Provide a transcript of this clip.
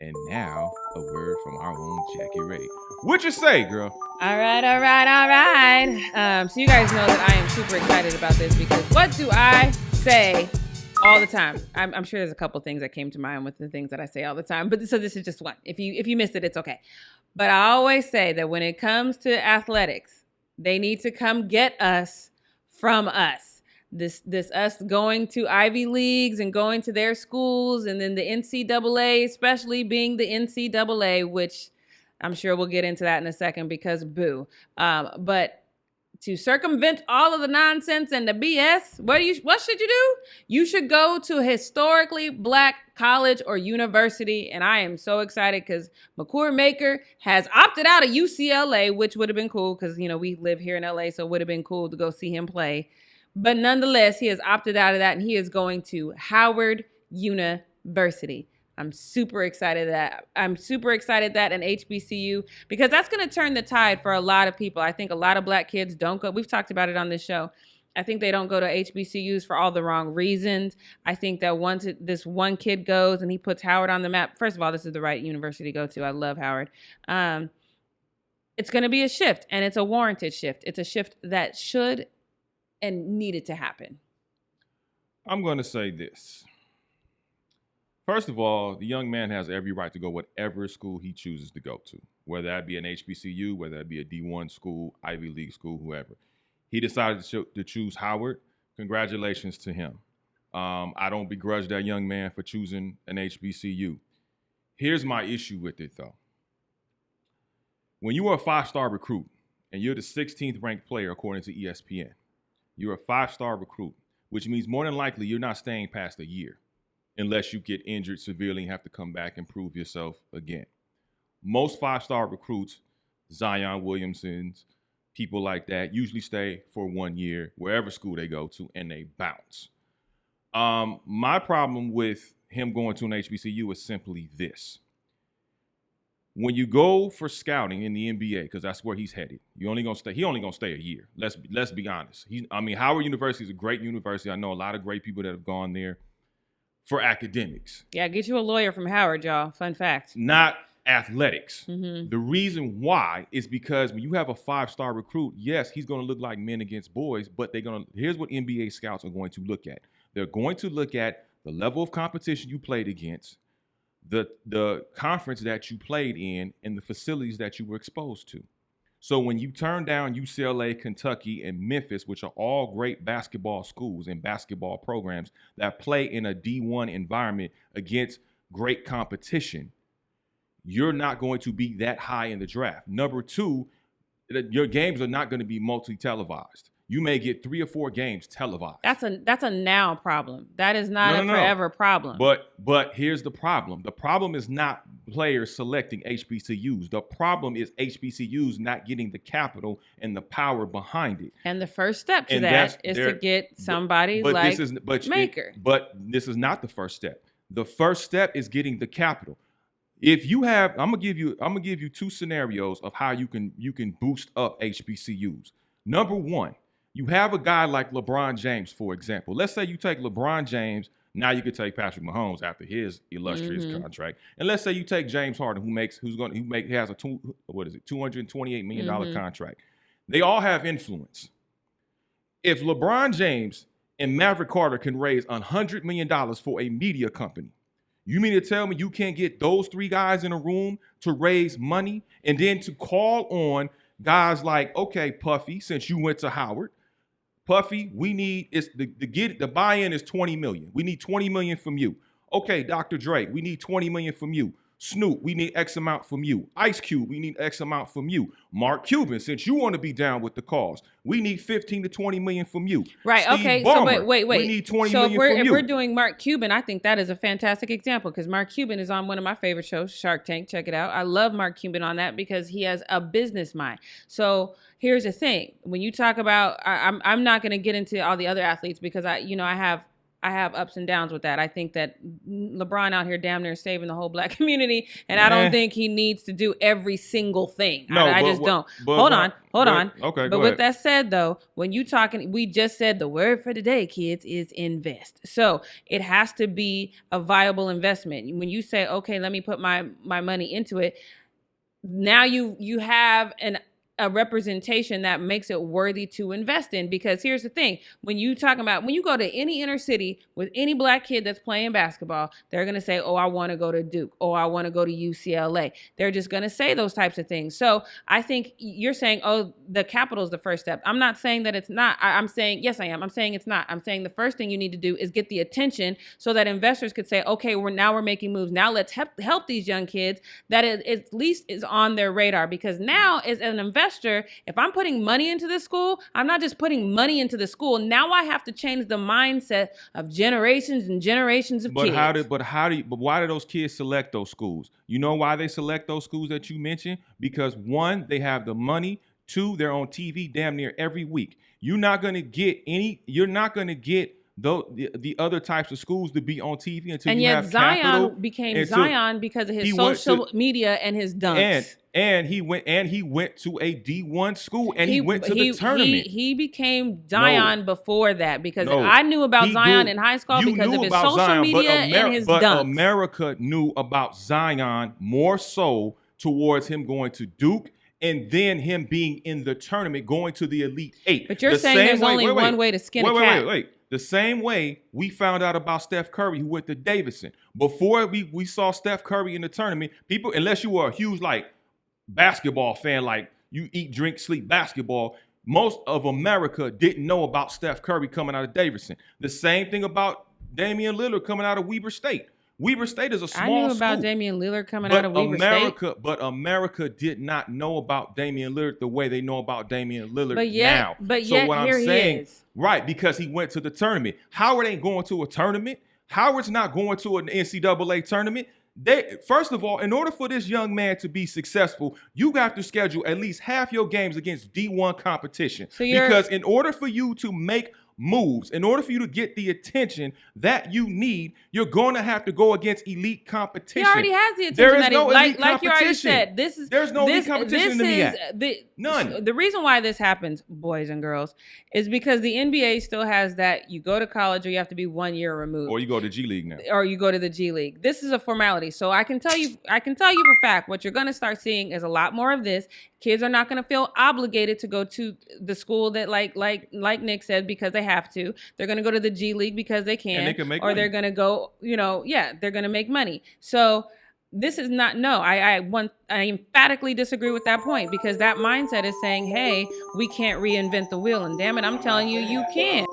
And now, a word from our own Jackie Ray. What you say, girl? All right. So you guys know that I am super excited about this because what do I say all the time? I'm sure there's a couple things that came to mind with the things that I say all the time, but so this is just one. If you missed it, it's okay. But I always say that when it comes to athletics, they need to come get us from us. This us going to Ivy Leagues and going to their schools, and then the NCAA, especially being the NCAA, which I'm sure we'll get into that in a second because boo. But to circumvent all of the nonsense and the BS, what should you do? You should go to a historically black college or university. And I am so excited because Makur has opted out of UCLA, which would have been cool because, we live here in LA, so it would have been cool to go see him play. But nonetheless, he has opted out of that and he is going to Howard University. I'm super excited that an HBCU, because that's going to turn the tide for a lot of people. I think a lot of black kids don't go. We've talked about it on this show. I think they don't go to HBCUs for all the wrong reasons. I think that once this one kid goes and he puts Howard on the map, first of all, this is the right university to go to. I love Howard. It's going to be a shift, and it's a warranted shift. It's a shift that should and needed to happen. I'm going to say this. First of all, the young man has every right to go whatever school he chooses to go to, whether that be an HBCU, whether that be a D1 school, Ivy League school, whoever. He decided to choose Howard. Congratulations to him. I don't begrudge that young man for choosing an HBCU. Here's my issue with it, though. When you are a five-star recruit and you're the 16th ranked player according to ESPN, you're a five-star recruit, which means more than likely you're not staying past a year unless you get injured severely and have to come back and prove yourself again. Most five-star recruits, Zion Williamsons, people like that, usually stay for 1 year, wherever school they go to, and they bounce. My problem with him going to an HBCU is simply this. When you go for scouting in the NBA, because that's where he's headed, he only gonna stay a year. Let's be honest. Howard University is a great university. I know a lot of great people that have gone there for academics. Yeah, get you a lawyer from Howard, y'all. Fun fact. Not athletics. Mm-hmm. The reason why is because when you have a five-star recruit, yes, he's going to look like men against boys, but here's what NBA scouts are going to look at. They're going to look at the level of competition you played against, the conference that you played in, and the facilities that you were exposed to. So when you turn down UCLA, Kentucky, and Memphis, which are all great basketball schools and basketball programs that play in a D1 environment against great competition, you're not going to be that high in the draft. Number two, your games are not going to be multi-televised. You may get 3 or 4 games televised. That's a now problem. That is not a forever problem. But here's the problem. The problem is not players selecting HBCUs. The problem is HBCUs not getting the capital and the power behind it. And the first step to that is to get somebody like Makur. But this is not the first step. The first step is getting the capital. If you have, I'm gonna give you 2 scenarios of how you can boost up HBCUs. Number one, you have a guy like LeBron James, for example. Let's say you take LeBron James. Now you could take Patrick Mahomes after his illustrious contract, and let's say you take James Harden, who has a $228 million contract. They all have influence. If LeBron James and Maverick Carter can raise $100 million for a media company, you mean to tell me you can't get those 3 guys in a room to raise money and then to call on guys like, okay, Puffy, since you went to Howard, Puffy, we need the buy-in is $20 million. We need $20 million from you. Okay, Dr. Dre, we need $20 million from you. Snoop, we need X amount from you. Ice Cube, we need X amount from you. Mark Cuban, since you want to be down with the cause, we need 15 to 20 million from you. Right. Steve okay. Ballmer, so wait. We need 20 so million from you. If we're doing Mark Cuban, I think that is a fantastic example because Mark Cuban is on one of my favorite shows, Shark Tank. Check it out. I love Mark Cuban on that because he has a business mind. So here's the thing: when you talk about, I'm not going to get into all the other athletes because I have I have ups and downs with that. I think that LeBron out here damn near saving the whole black community, and I don't think he needs to do every single thing. No, I just don't. Hold on. Okay, but with that said, though, when you talking, we just said the word for today, kids, is invest. So it has to be a viable investment. When you say, okay, let me put my money into it, now you have a representation that makes it worthy to invest in. Because here's the thing, when you go to any inner city with any black kid that's playing basketball, they're going to say, oh, I want to go to Duke. Oh, I want to go to UCLA. They're just going to say those types of things. So I think you're saying, oh, the capital is the first step. I'm not saying that it's not. I'm saying, yes, I am. I'm saying it's not. I'm saying the first thing you need to do is get the attention so that investors could say, okay, we're making moves. Now let's help these young kids that it at least is on their radar. Because now as an investor, if I'm putting money into this school, I'm not just putting money into the school. Now I have to change the mindset of generations and generations of kids. But why do those kids select those schools? You know why they select those schools that you mentioned? Because one, they have the money. Two, they're on TV damn near every week. You're not going to get the other types of schools to be on TV until you have capital. And yet Zion became Zion because of his social media and his dunks. And he went to a D1 school and he went to the tournament. He became Zion before that because I knew about Zion in high school because of his social media and his dunks. But America knew about Zion more so towards him going to Duke and then him being in the tournament, going to the Elite Eight. But you're saying there's only one way to skin a cat. Wait. The same way we found out about Steph Curry, who went to Davidson. Before we saw Steph Curry in the tournament, people, unless you were a huge basketball fan, like you eat, drink, sleep basketball, most of America didn't know about Steph Curry coming out of Davidson. The same thing about Damian Lillard coming out of Weber State. Weber State is a small school. I knew about Damian Lillard coming out of Weber State. But America did not know about Damian Lillard the way they know about Damian Lillard now. But yet, here he is. Right, because he went to the tournament. Howard ain't going to a tournament. Howard's not going to an NCAA tournament. First of all, in order for this young man to be successful, you have to schedule at least half your games against D1 competition. Because in order for you to make moves, in order for you to get the attention that you need, you're going to have to go against elite competition. He already has the attention. There is no elite competition. Like you already said, there's no elite competition in the MEAC. None. The reason why this happens, boys and girls, is because the NBA still has that you go to college or you have to be 1 year removed. Or you go to G League now. Or you go to the G League. This is a formality. So I can tell you for fact, what you're going to start seeing is a lot more of this. Kids are not going to feel obligated to go to the school that like Nick said because they have to. They're going to go to the G League because they can. And they can make or money. They're going to go, they're going to make money. So this is not, I emphatically disagree with that point because that mindset is saying, hey, we can't reinvent the wheel. And damn it, I'm telling you, you can.